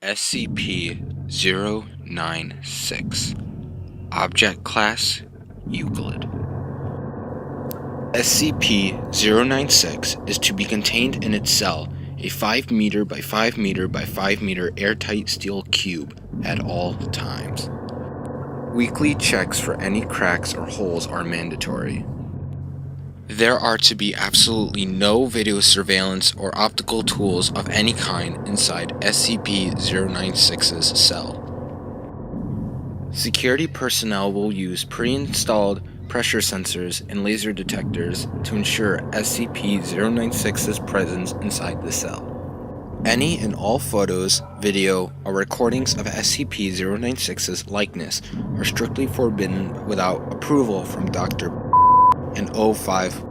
SCP-096. Object Class Euclid. SCP-096 is to be contained in its cell, a 5 meter by 5 meter by 5 meter airtight steel cube, at all times. Weekly checks for any cracks or holes are mandatory. There are to be absolutely no video surveillance or optical tools of any kind inside SCP-096's cell. Security personnel will use pre-installed pressure sensors and laser detectors to ensure SCP-096's presence inside the cell. Any and all photos, video, or recordings of SCP-096's likeness are strictly forbidden without approval from Dr. and 05.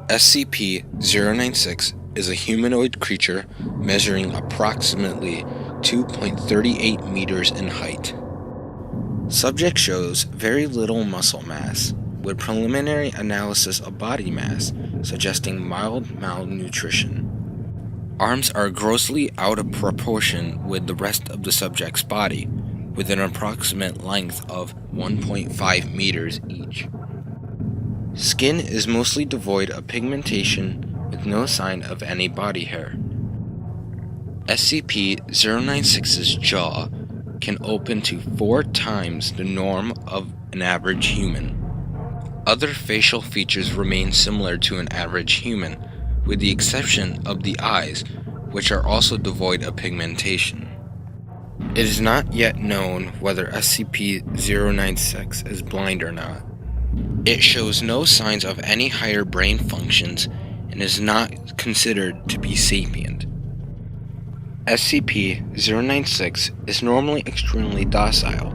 SCP-096 is a humanoid creature measuring approximately 2.38 meters in height. Subject shows very little muscle mass, with preliminary analysis of body mass suggesting mild malnutrition. Arms are grossly out of proportion with the rest of the subject's body, with an approximate length of 1.5 meters each. Skin is mostly devoid of pigmentation, with no sign of any body hair. SCP-096's jaw can open to 4 times the norm of an average human. Other facial features remain similar to an average human, with the exception of the eyes, which are also devoid of pigmentation. It is not yet known whether SCP-096 is blind or not. It shows no signs of any higher brain functions and is not considered to be sapient. SCP-096 is normally extremely docile,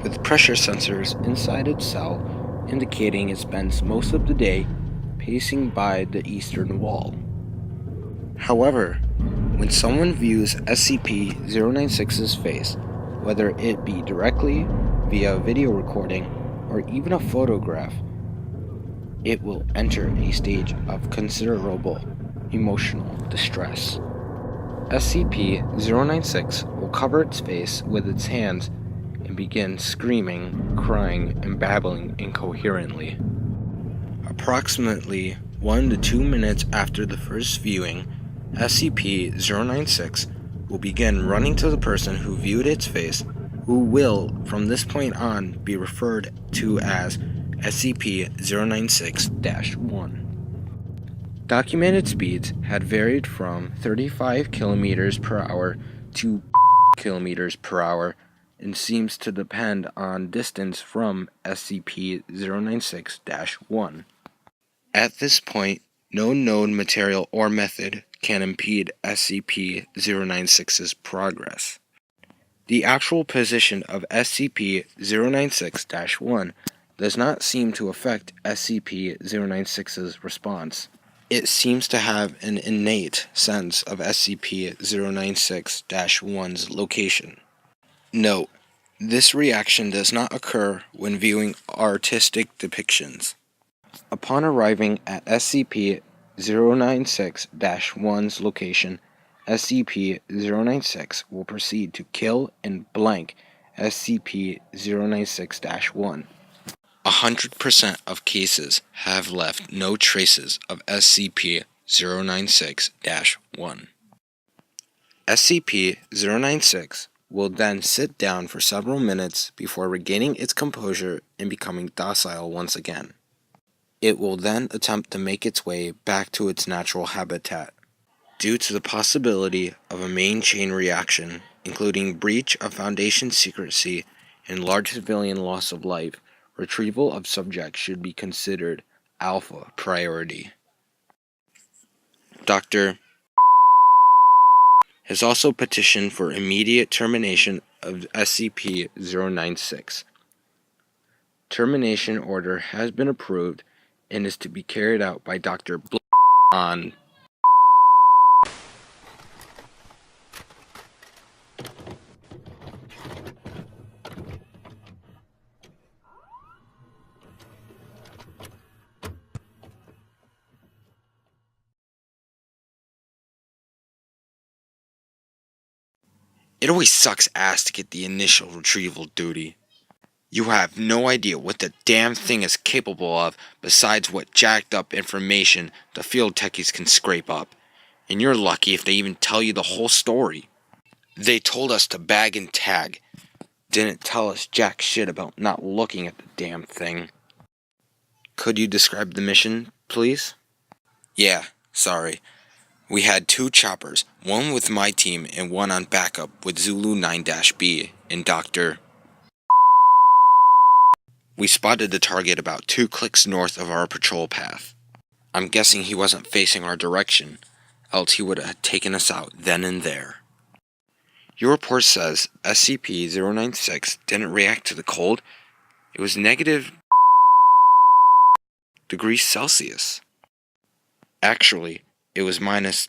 with pressure sensors inside its cell indicating it spends most of the day pacing by the eastern wall. However, when someone views SCP-096's face, whether it be directly, via video recording, or even a photograph, it will enter a stage of considerable emotional distress. SCP-096 will cover its face with its hands and begin screaming, crying, and babbling incoherently. Approximately 1 to 2 minutes after the first viewing, SCP-096 will begin running to the person who viewed its face, who will, from this point on, be referred to as SCP-096-1. Documented speeds had varied from 35 km per hour to km per hour and seems to depend on distance from SCP-096-1. At this point, no known material or method can impede SCP-096's progress. The actual position of SCP-096-1 does not seem to affect SCP-096's response. It seems to have an innate sense of SCP-096-1's location. Note: this reaction does not occur when viewing artistic depictions. Upon arriving at SCP-096-1's location, SCP-096 will proceed to kill and blank SCP-096-1. 100% of cases have left no traces of SCP-096-1. SCP-096 will then sit down for several minutes before regaining its composure and becoming docile once again. It will then attempt to make its way back to its natural habitat. Due to the possibility of a main chain reaction, including breach of Foundation secrecy and large civilian loss of life, retrieval of subjects should be considered alpha priority. Dr. has also petitioned for immediate termination of SCP-096. Termination order has been approved and is to be carried out by Dr. on It always sucks ass to get the initial retrieval duty. You have no idea what the damn thing is capable of besides what jacked up information the field techies can scrape up. And you're lucky if they even tell you the whole story. They told us to bag and tag. Didn't tell us jack shit about not looking at the damn thing. Could you describe the mission, please? Yeah, sorry. We had 2 choppers, one with my team and one on backup with Zulu 9-B and Dr. We spotted the target about 2 clicks north of our patrol path. I'm guessing he wasn't facing our direction, else he would have taken us out then and there. Your report says SCP-096 didn't react to the cold. It was negative degrees Celsius. Actually, it was minus.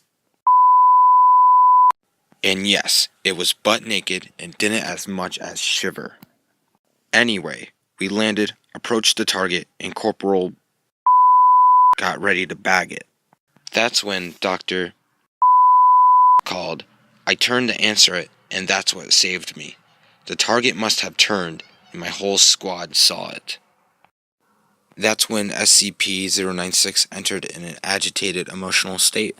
And yes, it was butt naked and didn't as much as shiver. Anyway, we landed, approached the target, and Corporal got ready to bag it. That's when Dr. called. I turned to answer it, and that's what saved me. The target must have turned, and my whole squad saw it. That's when SCP-096 entered in an agitated emotional state.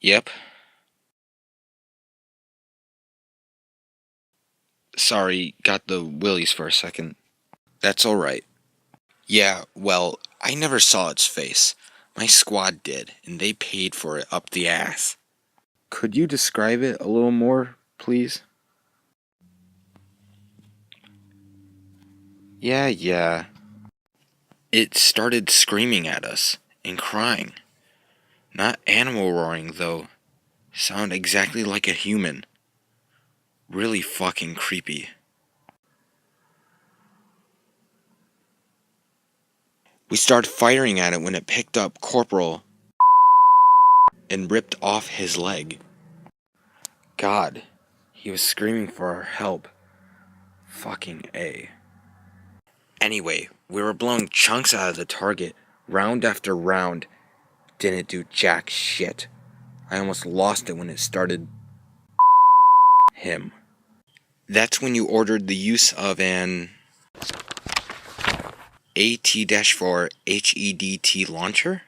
Yep. Sorry, got the willies for a second. That's alright. Yeah, well, I never saw its face. My squad did, and they paid for it up the ass. Could you describe it a little more, please? Yeah. It started screaming at us and crying. Not animal roaring, though. Sound exactly like a human. Really fucking creepy. We started firing at it when it picked up Corporal and ripped off his leg. God, he was screaming for our help. Fucking A. Anyway, we were blowing chunks out of the target, round after round. Didn't do jack shit. I almost lost it when it started him. That's when you ordered the use of an AT-4 HEDT launcher?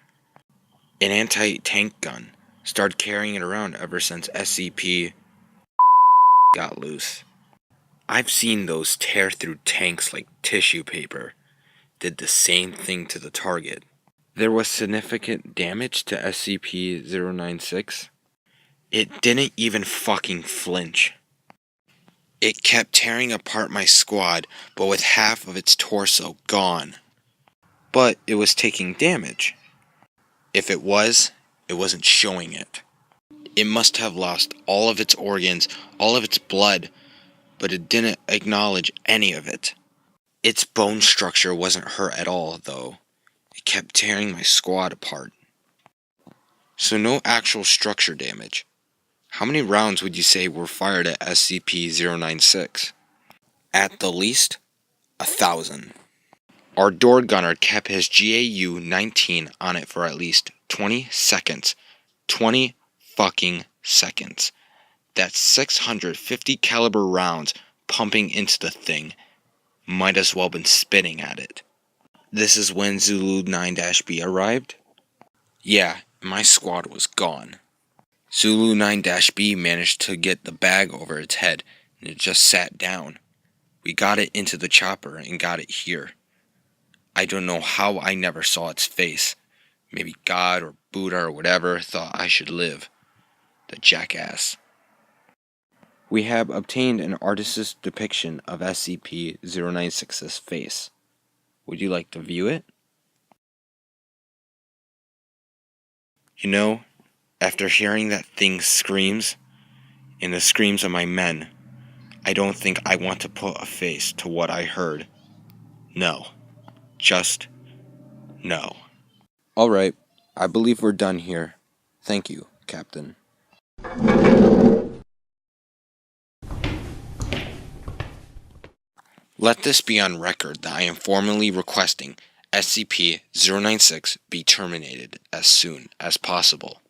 An anti-tank gun. Started carrying it around ever since SCP got loose. I've seen those tear through tanks like tissue paper. Did the same thing to the target. There was significant damage to SCP-096. It didn't even fucking flinch. It kept tearing apart my squad, but with half of its torso gone. But it was taking damage. If it wasn't showing it. It must have lost all of its organs, all of its blood, but it didn't acknowledge any of it. Its bone structure wasn't hurt at all, though. It kept tearing my squad apart. So no actual structure damage. How many rounds would you say were fired at SCP-096? At the least, 1,000. Our door gunner kept his GAU-19 on it for at least 20 seconds. 20 fucking seconds. That's 650 caliber rounds pumping into the thing. Might as well been spitting at it. This is when Zulu 9-B arrived? Yeah, my squad was gone. Zulu 9-B managed to get the bag over its head, and it just sat down. We got it into the chopper and got it here. I don't know how I never saw its face. Maybe God or Buddha or whatever thought I should live. The jackass. We have obtained an artist's depiction of SCP-096's face. Would you like to view it? You know, after hearing that thing's screams, and the screams of my men, I don't think I want to put a face to what I heard. No. Just no. Alright, I believe we're done here. Thank you, Captain. Let this be on record that I am formally requesting SCP-096 be terminated as soon as possible.